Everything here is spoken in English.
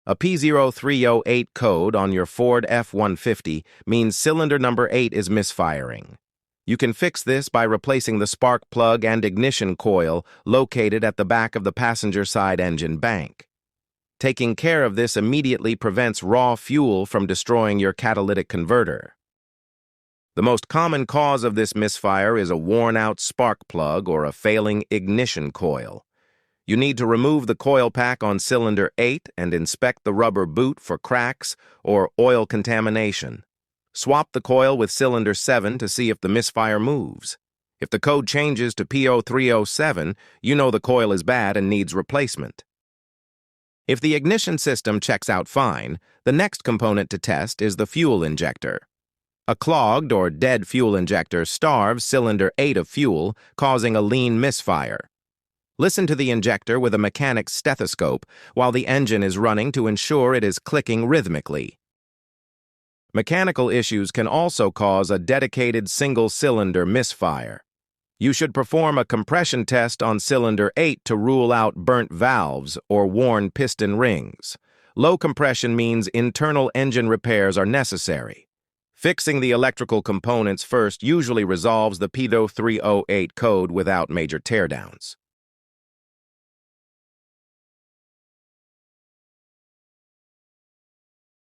A P0308 code on your Ford F-150 means cylinder number 8 is misfiring. You can fix this by replacing the spark plug and ignition coil located at the back of the passenger side engine bank. Taking care of this immediately prevents raw fuel from destroying your catalytic converter. The most common cause of this misfire is a worn-out spark plug or a failing ignition coil. You need to remove the coil pack on cylinder 8 and inspect the rubber boot for cracks or oil contamination. Swap the coil with cylinder 7 to see if the misfire moves. If the code changes to P0307, you know the coil is bad and needs replacement. If the ignition system checks out fine, the next component to test is the fuel injector. A clogged or dead fuel injector starves cylinder 8 of fuel, causing a lean misfire. Listen to the injector with a mechanic's stethoscope while the engine is running to ensure it is clicking rhythmically. Mechanical issues can also cause a dedicated single-cylinder misfire. You should perform a compression test on cylinder 8 to rule out burnt valves or worn piston rings. Low compression means internal engine repairs are necessary. Fixing the electrical components first usually resolves the P0308 code without major teardowns.